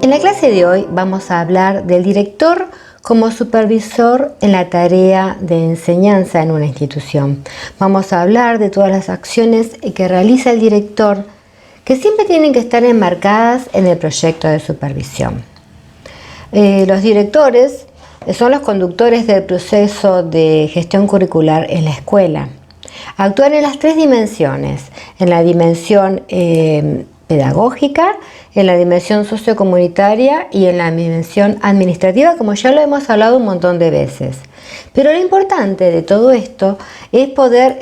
En la clase de hoy vamos a hablar del director como supervisor en la tarea de enseñanza en una institución. Vamos a hablar de todas las acciones que realiza el director, que siempre tienen que estar enmarcadas en el proyecto de supervisión. Los directores son los conductores del proceso de gestión curricular en la escuela. Actúan en las tres dimensiones: en la dimensión pedagógica, en la dimensión sociocomunitaria y en la dimensión administrativa, como ya lo hemos hablado un montón de veces. Pero lo importante de todo esto es poder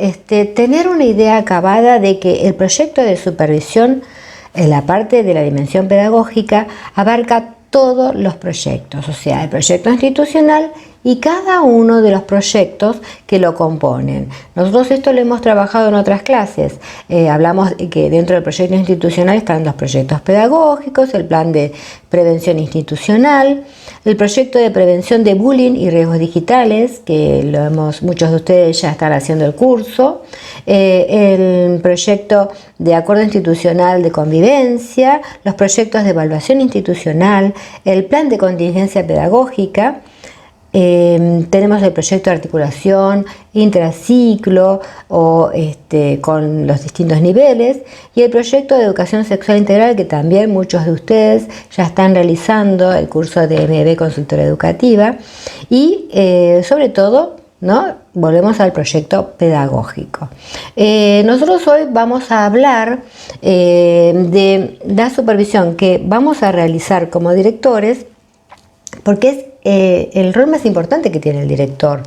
tener una idea acabada de que el proyecto de supervisión, en la parte de la dimensión pedagógica, abarca todos los proyectos, o sea, el proyecto institucional y cada uno de los proyectos que lo componen. Nosotros esto lo hemos trabajado en otras clases. Hablamos de que dentro del proyecto institucional están los proyectos pedagógicos, el plan de prevención institucional, el proyecto de prevención de bullying y riesgos digitales, que muchos de ustedes ya están haciendo el curso, el proyecto de acuerdo institucional de convivencia, los proyectos de evaluación institucional, el plan de contingencia pedagógica. Tenemos el proyecto de articulación intraciclo o con los distintos niveles, y el proyecto de educación sexual integral, que también muchos de ustedes ya están realizando el curso de MB Consultora Educativa, y sobre todo, ¿no?, volvemos al proyecto pedagógico. Nosotros hoy vamos a hablar de la supervisión que vamos a realizar como directores, porque es el rol más importante que tiene el director,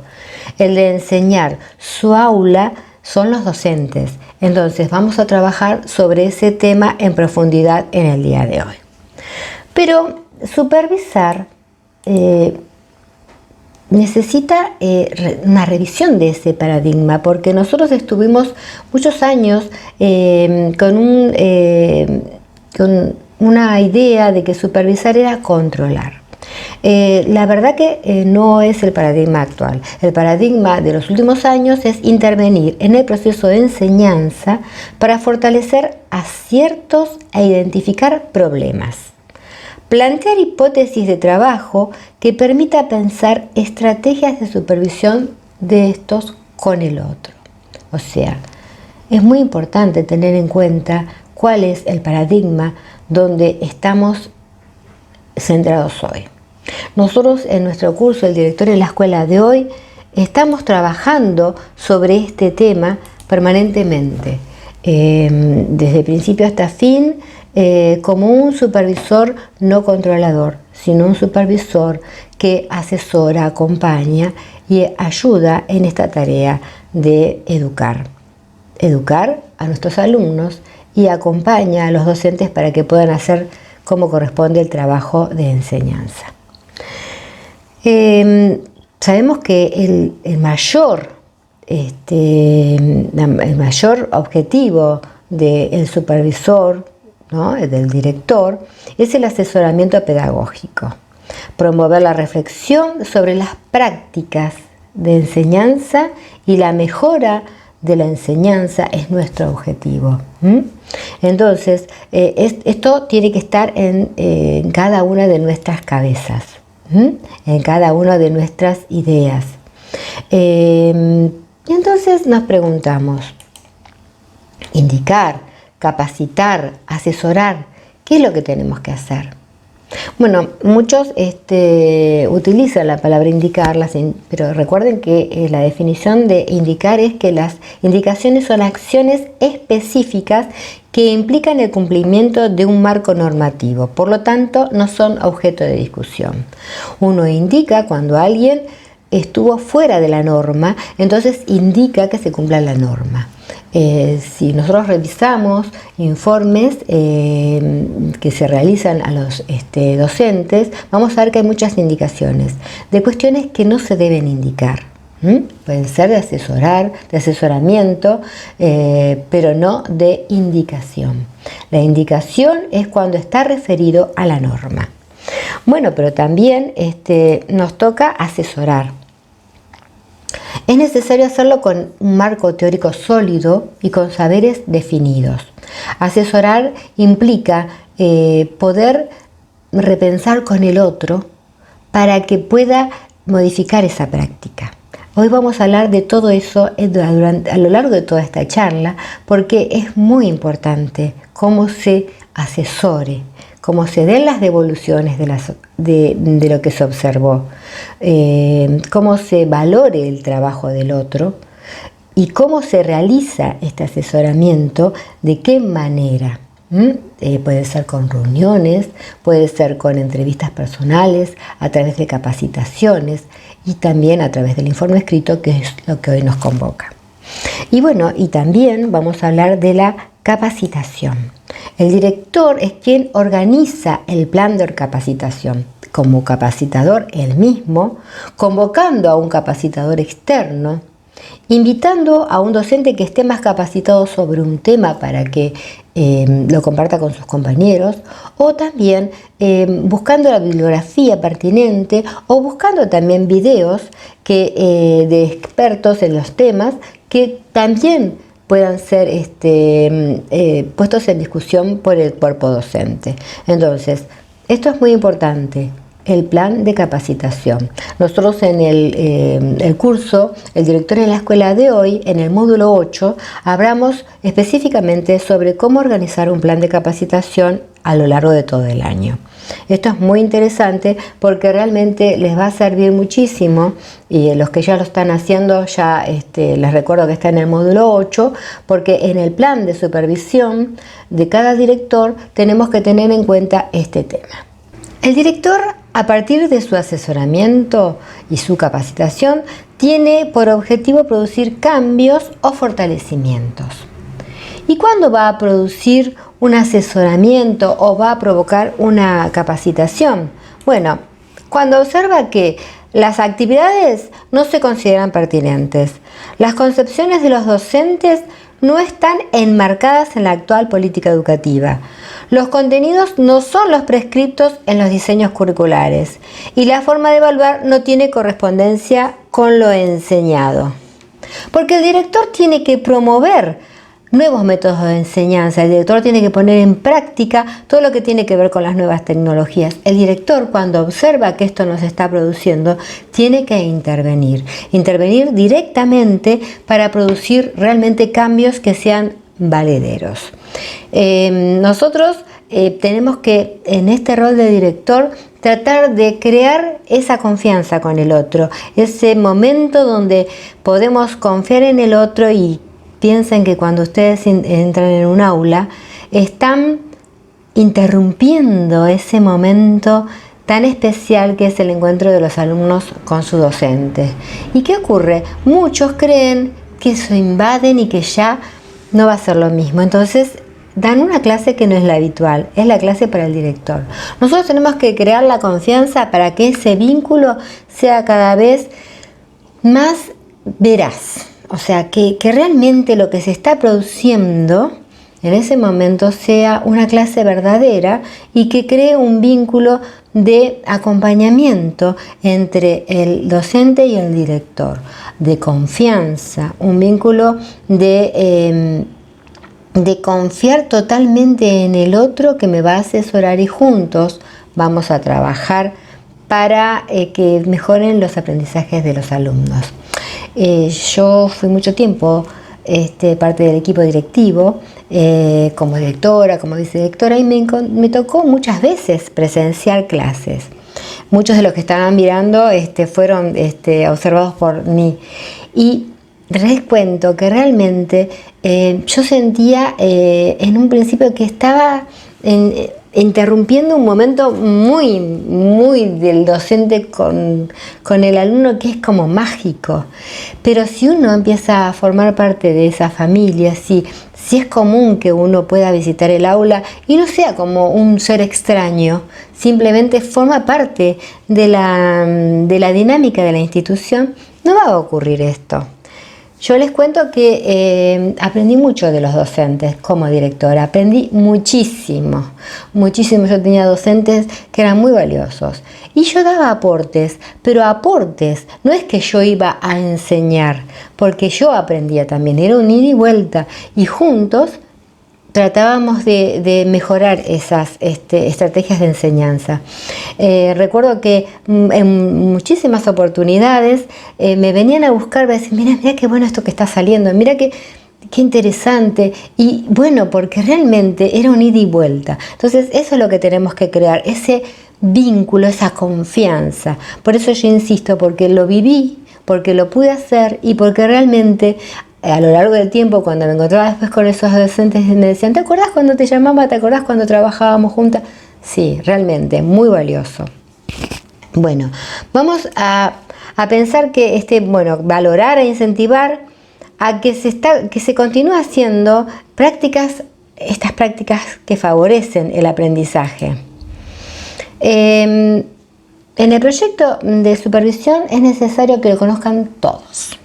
el de enseñar. Su aula son los docentes. Entonces vamos a trabajar sobre ese tema en profundidad en el día de hoy. Pero supervisar necesita una revisión de ese paradigma, porque nosotros estuvimos muchos años con una idea de que supervisar era controlar. La verdad que no es el paradigma actual. El paradigma de los últimos años es intervenir en el proceso de enseñanza para fortalecer aciertos e identificar problemas. Plantear hipótesis de trabajo que permita pensar estrategias de supervisión de estos con el otro. O sea, es muy importante tener en cuenta cuál es el paradigma donde estamos centrados hoy. Nosotros en nuestro curso, el director en la escuela de hoy, estamos trabajando sobre este tema permanentemente, desde principio hasta fin, como un supervisor no controlador, sino un supervisor que asesora, acompaña y ayuda en esta tarea de educar a nuestros alumnos, y acompaña a los docentes para que puedan hacer como corresponde el trabajo de enseñanza. Sabemos que el mayor objetivo del supervisor, ¿no?, del director, es el asesoramiento pedagógico. Promover la reflexión sobre las prácticas de enseñanza y la mejora de la enseñanza es nuestro objetivo. Entonces, esto tiene que estar en cada una de nuestras cabezas, en cada una de nuestras ideas. Y entonces nos preguntamos: indicar, capacitar, asesorar, ¿qué es lo que tenemos que hacer? Bueno, muchos utilizan la palabra indicar, pero recuerden que la definición de indicar es que las indicaciones son acciones específicas que implican el cumplimiento de un marco normativo, por lo tanto no son objeto de discusión. Uno indica cuando alguien estuvo fuera de la norma, entonces indica que se cumpla la norma. Si nosotros revisamos informes que se realizan a los docentes, vamos a ver que hay muchas indicaciones de cuestiones que no se deben indicar. Pueden ser de asesoramiento, pero no de indicación. La indicación es cuando está referido a la norma. Bueno, pero también nos toca asesorar. Es necesario hacerlo con un marco teórico sólido y con saberes definidos. Asesorar implica poder repensar con el otro para que pueda modificar esa práctica. Hoy vamos a hablar de todo eso a lo largo de toda esta charla, porque es muy importante cómo se asesore, cómo se den las devoluciones de lo que se observó, cómo se valore el trabajo del otro y cómo se realiza este asesoramiento, de qué manera. Puede ser con reuniones, puede ser con entrevistas personales, a través de capacitaciones y también a través del informe escrito, que es lo que hoy nos convoca. Y bueno, y también vamos a hablar de la capacitación. El director es quien organiza el plan de capacitación, como capacitador él mismo, convocando a un capacitador externo, invitando a un docente que esté más capacitado sobre un tema para que lo comparta con sus compañeros, o también buscando la bibliografía pertinente, o buscando también videos de expertos en los temas que también puedan ser puestos en discusión por el cuerpo docente. Entonces, esto es muy importante. El plan de capacitación. Nosotros en el curso, el director en la escuela de hoy, en el módulo 8, hablamos específicamente sobre cómo organizar un plan de capacitación a lo largo de todo el año. Esto es muy interesante porque realmente les va a servir muchísimo, y los que ya lo están haciendo, ya les recuerdo que está en el módulo 8, porque en el plan de supervisión de cada director tenemos que tener en cuenta este tema. El director, a partir de su asesoramiento y su capacitación, tiene por objetivo producir cambios o fortalecimientos. ¿Y cuándo va a producir un asesoramiento o va a provocar una capacitación? Bueno, cuando observa que las actividades no se consideran pertinentes, las concepciones de los docentes no están enmarcadas en la actual política educativa, los contenidos no son los prescriptos en los diseños curriculares y la forma de evaluar no tiene correspondencia con lo enseñado. Porque el director tiene que promover nuevos métodos de enseñanza, el director tiene que poner en práctica todo lo que tiene que ver con las nuevas tecnologías. El director, cuando observa que esto no se está produciendo, tiene que intervenir directamente para producir realmente cambios que sean valederos. Nosotros tenemos que, en este rol de director, tratar de crear esa confianza con el otro, ese momento donde podemos confiar en el otro. Y piensen que cuando ustedes entran en un aula, están interrumpiendo ese momento tan especial que es el encuentro de los alumnos con su docente. ¿Y qué ocurre? Muchos creen que se invaden y que ya no va a ser lo mismo. Entonces dan una clase que no es la habitual, es la clase para el director. Nosotros tenemos que crear la confianza para que ese vínculo sea cada vez más veraz. O sea, que realmente lo que se está produciendo en ese momento sea una clase verdadera y que cree un vínculo de acompañamiento entre el docente y el director, de confianza, un vínculo de confiar totalmente en el otro que me va a asesorar, y juntos vamos a trabajar para que mejoren los aprendizajes de los alumnos. Yo fui mucho tiempo parte del equipo directivo, como directora, como vicedirectora, y me tocó muchas veces presenciar clases. Muchos de los que estaban mirando fueron observados por mí. Y les cuento que realmente yo sentía en un principio que estaba interrumpiendo un momento muy, muy del docente con el alumno, que es como mágico. Pero si uno empieza a formar parte de esa familia, si es común que uno pueda visitar el aula y no sea como un ser extraño, simplemente forma parte de la dinámica de la institución, no va a ocurrir esto. Yo les cuento que aprendí mucho de los docentes como directora, aprendí muchísimo, muchísimo. Yo tenía docentes que eran muy valiosos y yo daba aportes, pero aportes, no es que yo iba a enseñar, porque yo aprendía también, era un ida y vuelta, y juntos tratábamos de mejorar esas estrategias de enseñanza. Recuerdo que en muchísimas oportunidades me venían a buscar, me decían, mira qué bueno esto que está saliendo, mira qué interesante. Y bueno, porque realmente era un ida y vuelta. Entonces eso es lo que tenemos que crear, ese vínculo, esa confianza. Por eso yo insisto, porque lo viví, porque lo pude hacer y porque realmente a lo largo del tiempo, cuando me encontraba después con esos docentes, me decían, ¿te acordás cuando te llamaba? ¿Te acordás cuando trabajábamos juntas? Sí, realmente, muy valioso. Bueno, vamos a pensar que valorar e incentivar a que se continúe haciendo estas prácticas que favorecen el aprendizaje. En el proyecto de supervisión es necesario que lo conozcan todos.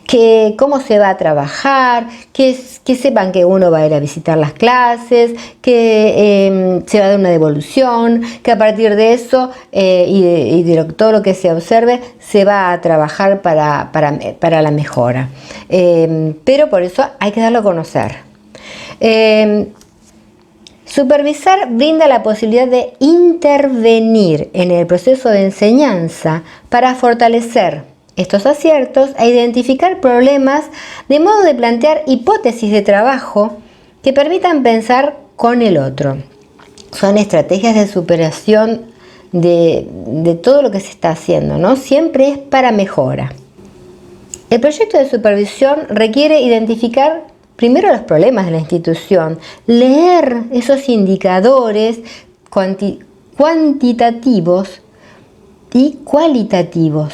Que cómo se va a trabajar, que sepan que uno va a ir a visitar las clases, que se va a dar una devolución, que a partir de eso y de todo lo que se observe se va a trabajar para la mejora. Pero por eso hay que darlo a conocer. Supervisar brinda la posibilidad de intervenir en el proceso de enseñanza para fortalecer estos aciertos e identificar problemas de modo de plantear hipótesis de trabajo que permitan pensar con el otro. Son estrategias de superación de todo lo que se está haciendo, ¿no? Siempre es para mejora. El proyecto de supervisión requiere identificar primero los problemas de la institución, leer esos indicadores cuantitativos y cualitativos,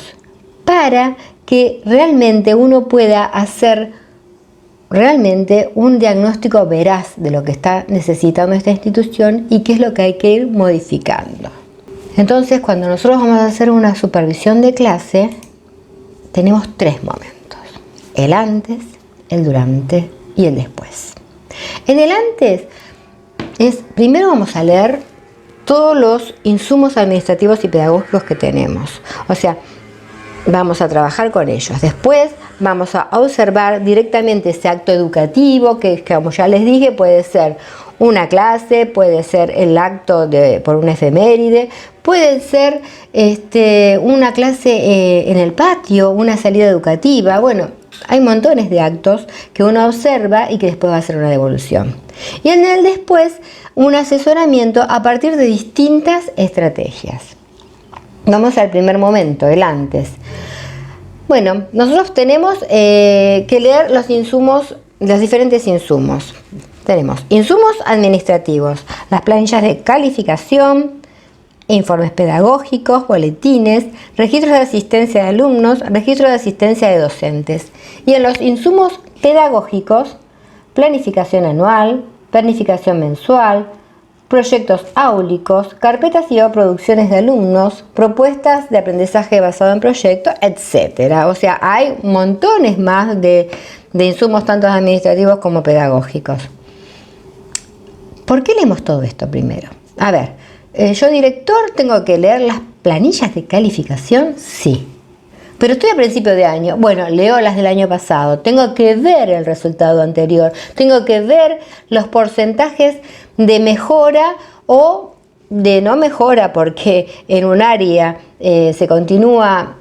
para que realmente uno pueda hacer realmente un diagnóstico veraz de lo que está necesitando esta institución y qué es lo que hay que ir modificando. Entonces, cuando nosotros vamos a hacer una supervisión de clase, tenemos 3 momentos: el antes, el durante y el después. En el antes primero vamos a leer todos los insumos administrativos y pedagógicos que tenemos, o sea, vamos a trabajar con ellos. Después vamos a observar directamente ese acto educativo que, como ya les dije, puede ser una clase, puede ser el acto por una efeméride, puede ser una clase en el patio, una salida educativa. Bueno, hay montones de actos que uno observa y que después va a hacer una devolución. Y en el después, un asesoramiento a partir de distintas estrategias. Vamos al primer momento, el antes. Bueno, nosotros tenemos que leer los insumos, los diferentes insumos. Tenemos insumos administrativos, las planillas de calificación, informes pedagógicos, boletines, registros de asistencia de alumnos, registros de asistencia de docentes. Y en los insumos pedagógicos, planificación anual, planificación mensual, proyectos áulicos, carpetas y o producciones de alumnos, propuestas de aprendizaje basado en proyectos, etc. O sea, hay montones más de insumos tanto administrativos como pedagógicos. ¿Por qué leemos todo esto primero? A ver, yo director tengo que leer las planillas de calificación, sí. Pero estoy a principio de año, bueno, leo las del año pasado, tengo que ver el resultado anterior, tengo que ver los porcentajes de mejora o de no mejora, porque en un área se continúa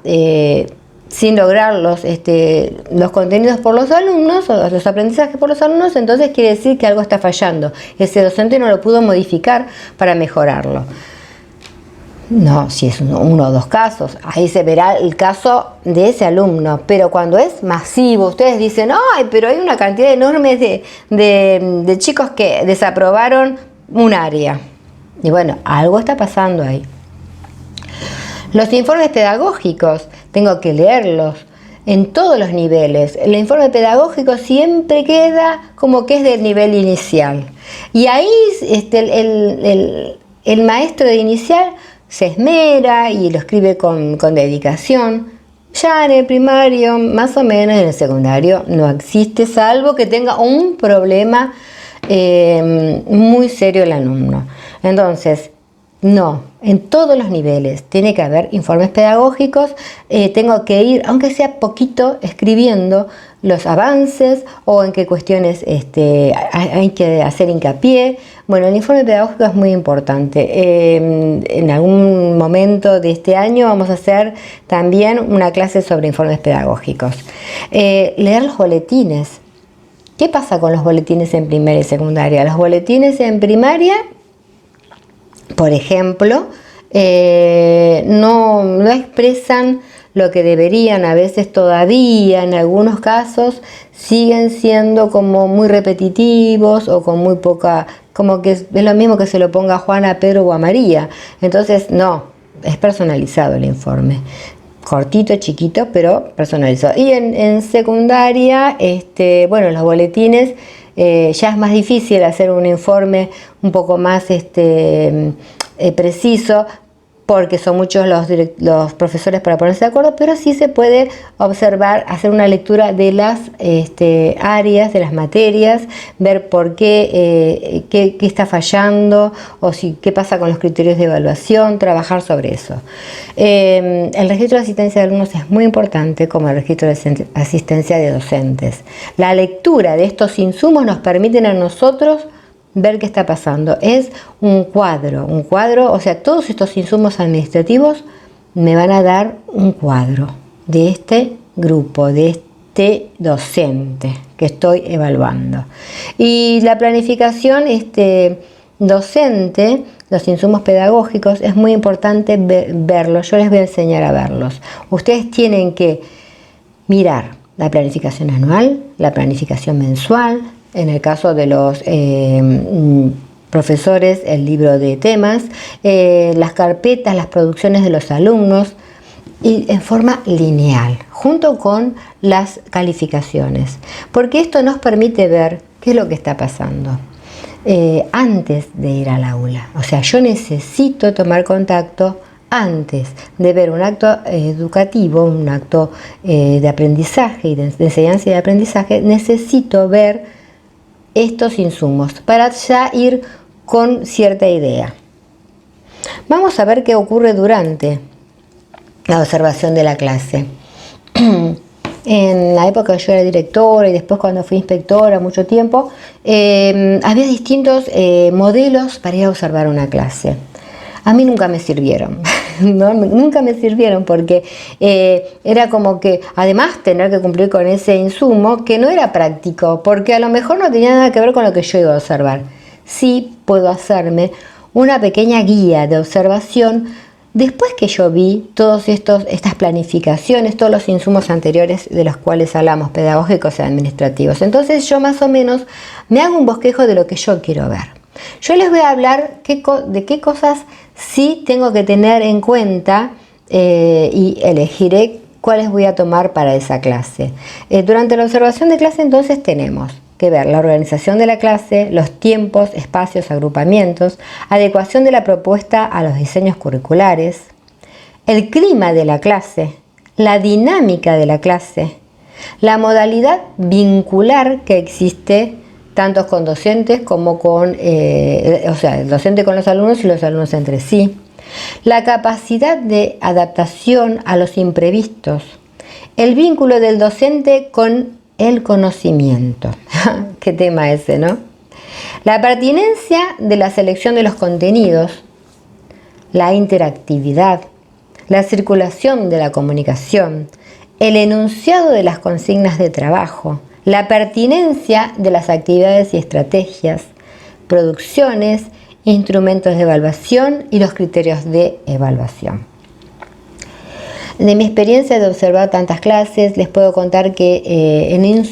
sin lograr los contenidos por los alumnos o los aprendizajes por los alumnos, entonces quiere decir que algo está fallando. Ese docente no lo pudo modificar para mejorarlo. No, si es uno o dos casos, ahí se verá el caso de ese alumno, pero cuando es masivo, ustedes dicen, ¡ay, pero hay una cantidad enorme de chicos que desaprobaron un área! Y bueno, algo está pasando ahí. Los informes pedagógicos, tengo que leerlos en todos los niveles. El informe pedagógico siempre queda como que es del nivel inicial. Y ahí el maestro de inicial se esmera y lo escribe con dedicación. Ya en el primario, más o menos, en el secundario, no existe, salvo que tenga un problema muy serio el alumno. Entonces, no, en todos los niveles tiene que haber informes pedagógicos. Tengo que ir, aunque sea poquito, escribiendo los avances o en qué cuestiones hay que hacer hincapié. Bueno, el informe pedagógico es muy importante. En algún momento de este año vamos a hacer también una clase sobre informes pedagógicos. Leer los boletines. ¿Qué pasa con los boletines en primaria y secundaria? Los boletines en primaria, por ejemplo, no expresan lo que deberían, a veces todavía, en algunos casos, siguen siendo como muy repetitivos o con muy poca, como que es lo mismo que se lo ponga a Juana, a Pedro o a María. Entonces, no, es personalizado el informe. Cortito, chiquito, pero personalizado. Y en secundaria, bueno, los boletines, ya es más difícil hacer un informe un poco más preciso, porque son muchos los profesores para ponerse de acuerdo, pero sí se puede observar, hacer una lectura de las áreas, de las materias, ver por qué está fallando, o qué pasa con los criterios de evaluación, trabajar sobre eso. El registro de asistencia de alumnos es muy importante, como el registro de asistencia de docentes. La lectura de estos insumos nos permiten a nosotros ver qué está pasando. Es un cuadro, o sea, todos estos insumos administrativos me van a dar un cuadro de este grupo, de este docente que estoy evaluando. Y la planificación docente, los insumos pedagógicos, es muy importante verlos. Yo les voy a enseñar a verlos. Ustedes tienen que mirar la planificación anual, la planificación mensual, en el caso de los profesores, el libro de temas, las carpetas, las producciones de los alumnos, y en forma lineal, junto con las calificaciones, porque esto nos permite ver qué es lo que está pasando antes de ir al aula. O sea, yo necesito tomar contacto antes de ver un acto educativo, un acto de aprendizaje y de enseñanza y de aprendizaje. Necesito ver estos insumos para ya ir con cierta idea. Vamos a ver qué ocurre durante la observación de la clase. En la época que yo era directora y después cuando fui inspectora mucho tiempo, había distintos modelos para ir a observar una clase. A mí nunca me sirvieron, ¿no? Nunca me sirvieron porque era como que además tener que cumplir con ese insumo que no era práctico, porque a lo mejor no tenía nada que ver con lo que yo iba a observar. Sí puedo hacerme una pequeña guía de observación después que yo vi todas estas planificaciones, todos los insumos anteriores de los cuales hablamos, pedagógicos y administrativos. Entonces yo más o menos me hago un bosquejo de lo que yo quiero ver. Yo les voy a hablar de qué cosas sí tengo que tener en cuenta y elegiré cuáles voy a tomar para esa clase. Durante la observación de clase entonces tenemos que ver la organización de la clase, los tiempos, espacios, agrupamientos, adecuación de la propuesta a los diseños curriculares, el clima de la clase, la dinámica de la clase, la modalidad vincular que existe tanto con docentes como con, o sea, el docente con los alumnos y los alumnos entre sí, la capacidad de adaptación a los imprevistos, el vínculo del docente con el conocimiento. Qué tema ese, ¿no? La pertinencia de la selección de los contenidos, la interactividad, la circulación de la comunicación, el enunciado de las consignas de trabajo, la pertinencia de las actividades y estrategias, producciones, instrumentos de evaluación y los criterios de evaluación. De mi experiencia de observar tantas clases, les puedo contar que en un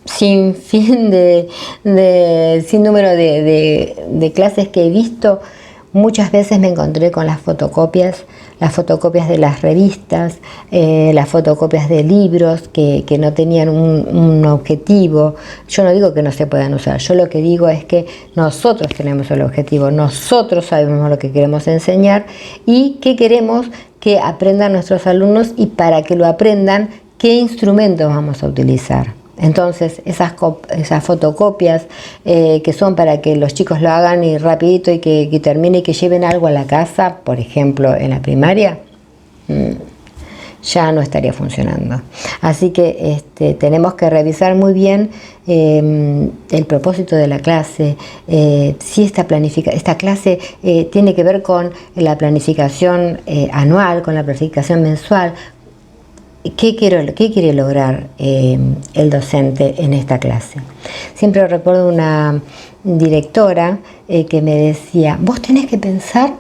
sinfín sin número de clases que he visto, muchas veces me encontré con las fotocopias de las revistas, las fotocopias de libros que no tenían un objetivo. Yo no digo que no se puedan usar, yo lo que digo es que nosotros tenemos el objetivo, nosotros sabemos lo que queremos enseñar y qué queremos que aprendan nuestros alumnos y para que lo aprendan, qué instrumentos vamos a utilizar. Entonces esas fotocopias que son para que los chicos lo hagan y rapidito y que termine y que lleven algo a la casa, por ejemplo en la primaria, ya no estaría funcionando. Así que tenemos que revisar muy bien el propósito de la clase, si esta clase tiene que ver con la planificación anual, con la planificación mensual. ¿Qué quiere lograr el docente en esta clase? Siempre recuerdo una directora que me decía, vos tenés que pensar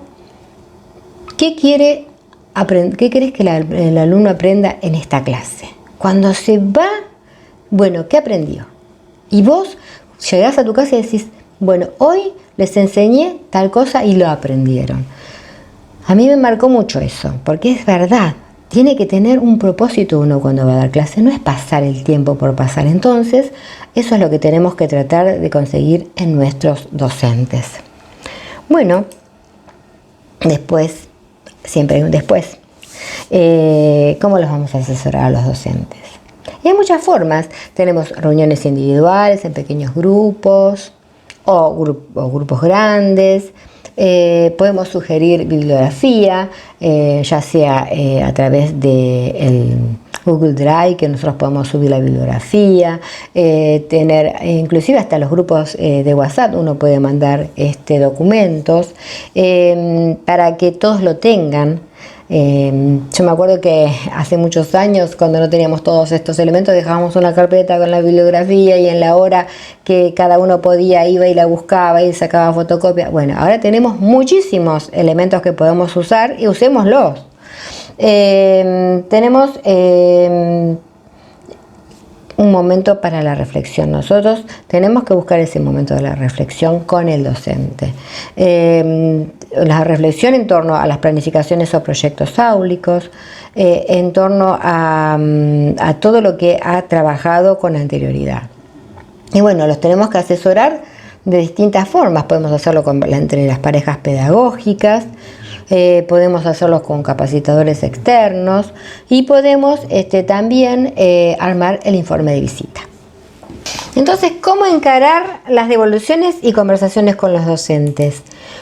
qué querés que el alumno aprenda en esta clase. Cuando se va, bueno, ¿qué aprendió? Y vos llegás a tu casa y decís, bueno, hoy les enseñé tal cosa y lo aprendieron. A mí me marcó mucho eso, porque es verdad. Tiene que tener un propósito uno cuando va a dar clase, no es pasar el tiempo por pasar. Entonces, eso es lo que tenemos que tratar de conseguir en nuestros docentes. Bueno, siempre hay un después. ¿Cómo los vamos a asesorar a los docentes? Y hay muchas formas. Tenemos reuniones individuales, en pequeños grupos o grupos grandes. Podemos sugerir bibliografía, ya sea a través de Google Drive, que nosotros podemos subir la bibliografía, inclusive hasta los grupos de WhatsApp uno puede mandar documentos para que todos lo tengan. Yo me acuerdo que hace muchos años, cuando no teníamos todos estos elementos, dejábamos una carpeta con la bibliografía y en la hora que cada uno podía iba y la buscaba y sacaba fotocopia. Bueno, ahora tenemos muchísimos elementos que podemos usar y usémoslos. Tenemos un momento para la reflexión. Nosotros tenemos que buscar ese momento de la reflexión con el docente. La reflexión en torno a las planificaciones o proyectos áulicos, en torno a todo lo que ha trabajado con anterioridad. Y bueno, los tenemos que asesorar de distintas formas. Podemos hacerlo entre las parejas pedagógicas, podemos hacerlo con capacitadores externos y podemos también armar el informe de visita. Entonces, ¿cómo encarar las devoluciones y conversaciones con los docentes?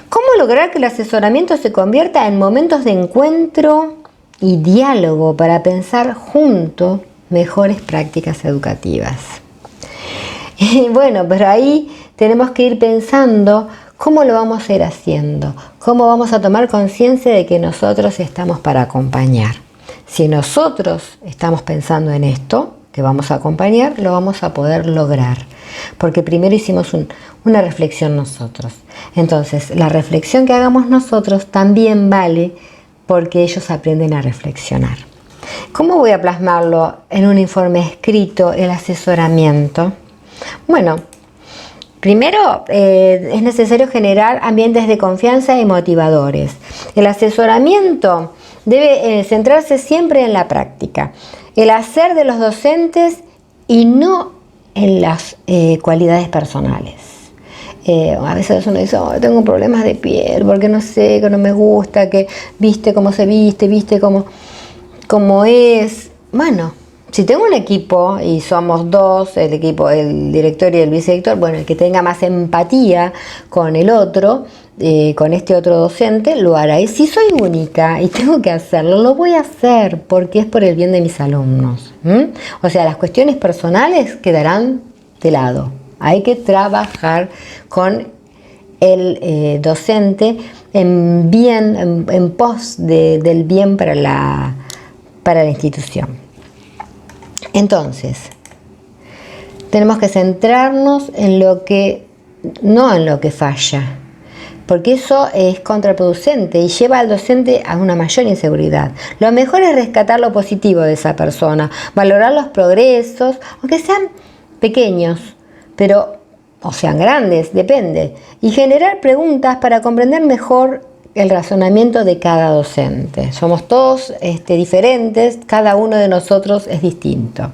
¿Cómo lograr que el asesoramiento se convierta en momentos de encuentro y diálogo para pensar juntos mejores prácticas educativas? Y bueno, pero ahí tenemos que ir pensando cómo lo vamos a ir haciendo, cómo vamos a tomar conciencia de que nosotros estamos para acompañar. Si nosotros estamos pensando en esto, que vamos a acompañar, lo vamos a poder lograr, porque primero hicimos una reflexión nosotros. Entonces, la reflexión que hagamos nosotros también vale porque ellos aprenden a reflexionar. ¿Cómo voy a plasmarlo en un informe escrito, el asesoramiento? Bueno, primero es necesario generar ambientes de confianza y motivadores. El asesoramiento debe centrarse siempre en la práctica, el hacer de los docentes y no en las cualidades personales. A veces uno dice, oh, tengo problemas de piel, porque no sé, que no me gusta, que viste cómo se viste cómo es. Bueno, si tengo un equipo y somos dos, el director y el vicedirector, bueno, el que tenga más empatía con el otro, con este otro docente, lo hará. Y si soy única y tengo que hacerlo, lo voy a hacer porque es por el bien de mis alumnos. O sea, las cuestiones personales quedarán de lado. Hay que trabajar con el docente en pos del bien para la institución. Entonces, tenemos que centrarnos no en lo que falla, porque eso es contraproducente y lleva al docente a una mayor inseguridad. Lo mejor es rescatar lo positivo de esa persona, valorar los progresos, aunque sean pequeños, o sean grandes, depende, y generar preguntas para comprender mejor el razonamiento de cada docente. Somos todos diferentes, cada uno de nosotros es distinto.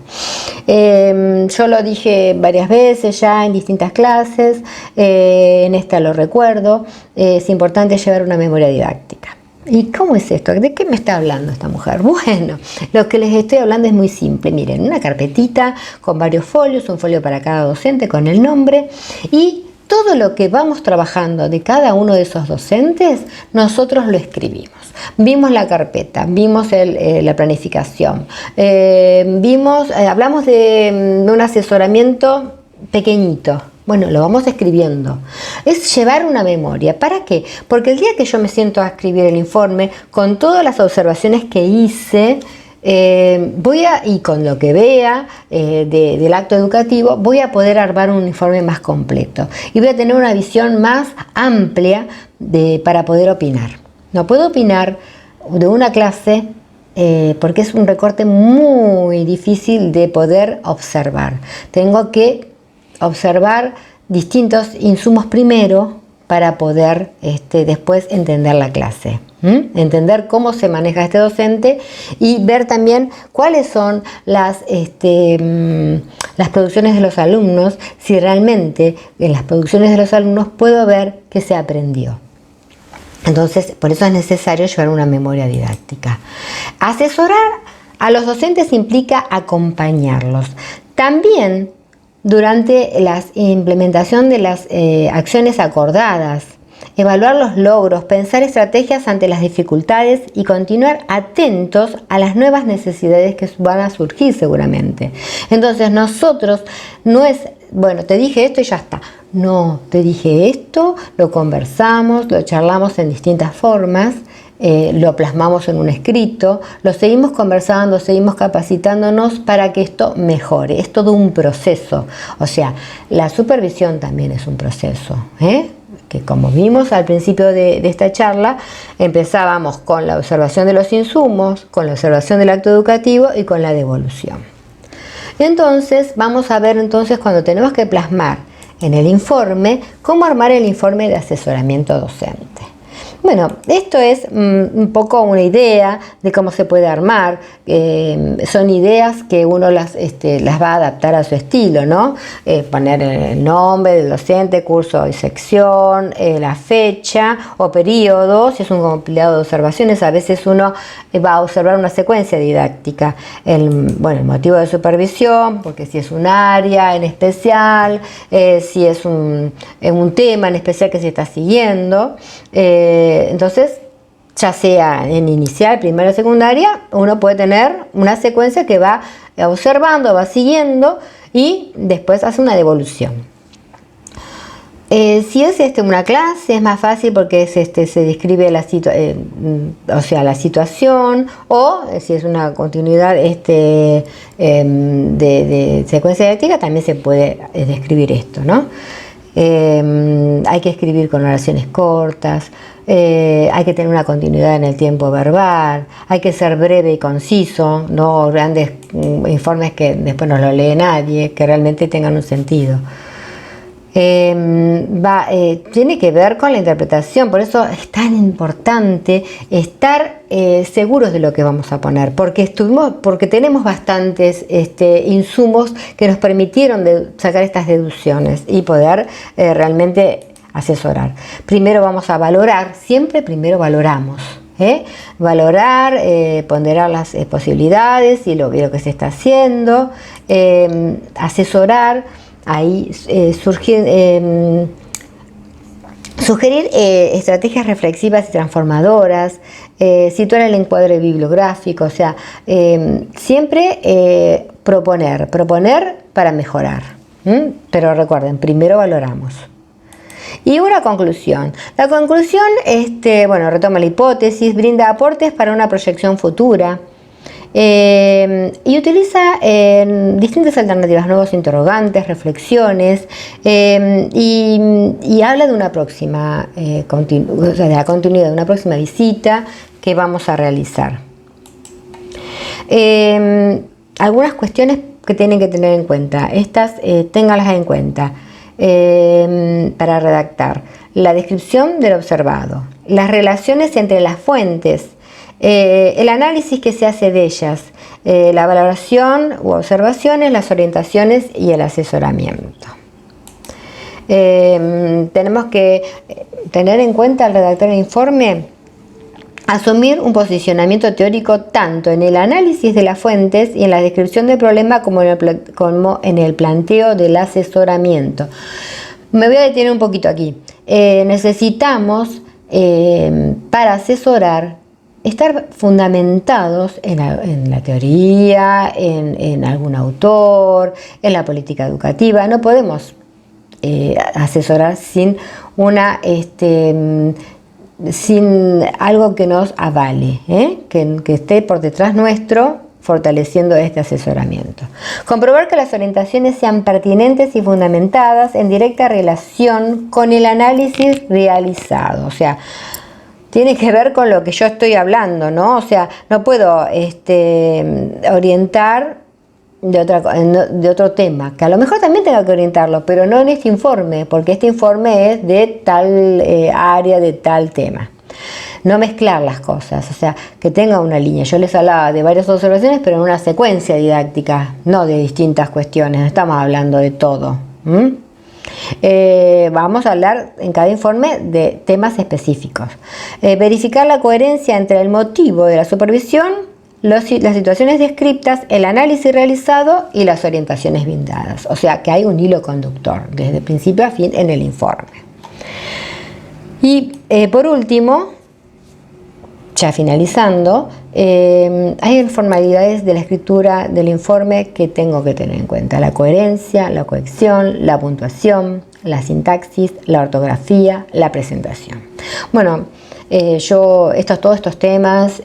Yo lo dije varias veces ya en distintas clases, en esta lo recuerdo, es importante llevar una memoria didáctica. ¿Y cómo es esto? ¿De qué me está hablando esta mujer? Bueno, lo que les estoy hablando es muy simple. Miren, una carpetita con varios folios, un folio para cada docente con el nombre y todo lo que vamos trabajando de cada uno de esos docentes, nosotros lo escribimos. vimos la carpeta, vimos la planificación, hablamos de un asesoramiento pequeñito. Bueno, lo vamos escribiendo. Es llevar una memoria. ¿Para qué? Porque el día que yo me siento a escribir el informe, con todas las observaciones que hice, y con lo que vea del acto educativo, voy a poder armar un informe más completo. Y voy a tener una visión más amplia para poder opinar. No puedo opinar de una clase porque es un recorte muy difícil de poder observar. Tengo que observar distintos insumos primero para poder después entender la clase, entender cómo se maneja este docente y ver también cuáles son las producciones de los alumnos, si realmente en las producciones de los alumnos puedo ver qué se aprendió. Entonces, por eso es necesario llevar una memoria didáctica. Asesorar a los docentes implica acompañarlos. También durante la implementación de las acciones acordadas, evaluar los logros, pensar estrategias ante las dificultades y continuar atentos a las nuevas necesidades que van a surgir seguramente. Entonces nosotros no es, bueno, te dije esto y ya está. No, te dije esto, lo conversamos, lo charlamos en distintas formas, lo plasmamos en un escrito, lo seguimos conversando, seguimos capacitándonos para que esto mejore. Es todo un proceso. O sea, la supervisión también es un proceso, que como vimos al principio de esta charla, empezábamos con la observación de los insumos, con la observación del acto educativo y con la devolución. Entonces, vamos a ver cuando tenemos que plasmar en el informe, cómo armar el informe de asesoramiento docente. Bueno, esto es un poco una idea de cómo se puede armar. Son ideas que uno las va a adaptar a su estilo, ¿no? Poner el nombre del docente, curso y sección, la fecha o periodo, si es un compilado de observaciones. A veces uno va a observar una secuencia didáctica. El motivo de supervisión, porque si es un área en especial, si es un tema en especial que se está siguiendo. Entonces, ya sea en inicial, primaria o secundaria, uno puede tener una secuencia que va observando, va siguiendo y después hace una devolución. Si es una clase, es más fácil porque se describe la situación, o si es una continuidad de secuencia didáctica, también se puede describir esto, ¿no? Hay que escribir con oraciones cortas, hay que tener una continuidad en el tiempo verbal, hay que ser breve y conciso, no grandes informes que después no lo lee nadie, que realmente tengan un sentido. Tiene que ver con la interpretación, por eso es tan importante estar seguros de lo que vamos a poner, porque tenemos bastantes insumos que nos permitieron sacar estas deducciones y poder realmente asesorar. Primero vamos a valorar, siempre primero valoramos. Valorar, ponderar las posibilidades y lo que se está haciendo, asesorar. Ahí sugerir estrategias reflexivas y transformadoras, situar el encuadre bibliográfico, o sea, siempre proponer para mejorar. Pero recuerden, primero valoramos. Y una conclusión. La conclusión, retoma la hipótesis, brinda aportes para una proyección futura. Y utiliza distintas alternativas, nuevos interrogantes, reflexiones, y habla de una próxima de la continuidad de una próxima visita que vamos a realizar. Algunas cuestiones que tienen que tener en cuenta, estas ténganlas en cuenta para redactar: la descripción del observado, las relaciones entre las fuentes, el análisis que se hace de ellas, la valoración u observaciones, las orientaciones y el asesoramiento. Tenemos que tener en cuenta al redactar el informe, asumir un posicionamiento teórico tanto en el análisis de las fuentes y en la descripción del problema como en el planteo del asesoramiento. Me voy a detener un poquito aquí. Necesitamos para asesorar estar fundamentados en la teoría, en algún autor, en la política educativa. No podemos asesorar sin sin algo que nos avale, que esté por detrás nuestro, fortaleciendo este asesoramiento. Comprobar que las orientaciones sean pertinentes y fundamentadas en directa relación con el análisis realizado. O sea, tiene que ver con lo que yo estoy hablando, ¿no? O sea, no puedo orientar de otro tema, que a lo mejor también tenga que orientarlo, pero no en este informe, porque este informe es de tal área, de tal tema. No mezclar las cosas, o sea, que tenga una línea. Yo les hablaba de varias observaciones, pero en una secuencia didáctica, no de distintas cuestiones, no estamos hablando de todo. Vamos a hablar en cada informe de temas específicos. Verificar la coherencia entre el motivo de la supervisión, las situaciones descritas, el análisis realizado y las orientaciones brindadas. O sea, que hay un hilo conductor desde principio a fin en el informe. Y por último, ya finalizando, hay formalidades de la escritura del informe que tengo que tener en cuenta: la coherencia, la cohesión, la puntuación, la sintaxis, la ortografía, la presentación. Bueno, todos estos temas,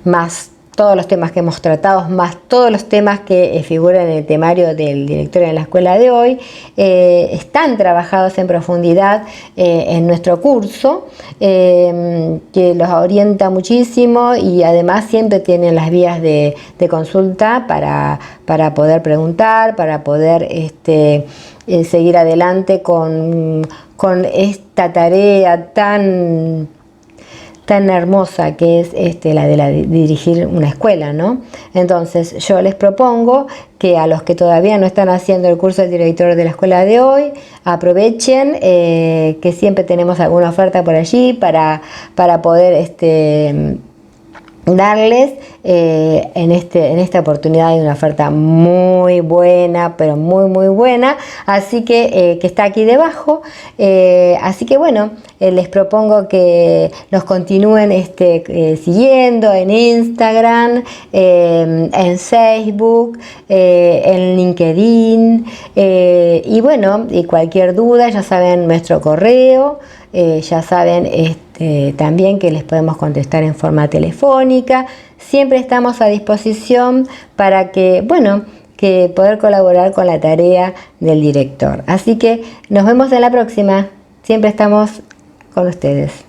más todos los temas que hemos tratado, más todos los temas que figuran en el temario del directorio en la escuela de hoy, están trabajados en profundidad en nuestro curso, que los orienta muchísimo, y además siempre tienen las vías de consulta para poder preguntar, para poder seguir adelante con esta tarea tan hermosa que es la de dirigir una escuela, ¿no? Entonces yo les propongo que a los que todavía no están haciendo el curso del director de la escuela de hoy, aprovechen, que siempre tenemos alguna oferta por allí para poder darles en esta oportunidad. Hay una oferta muy buena, pero muy buena, así que está aquí debajo. Así que bueno, les propongo que nos continúen siguiendo en Instagram, en Facebook, en LinkedIn, y bueno, y cualquier duda ya saben nuestro correo, ya saben también que les podemos contestar en forma telefónica. Siempre estamos a disposición para que poder colaborar con la tarea del director. Así que nos vemos en la próxima. Siempre estamos con ustedes.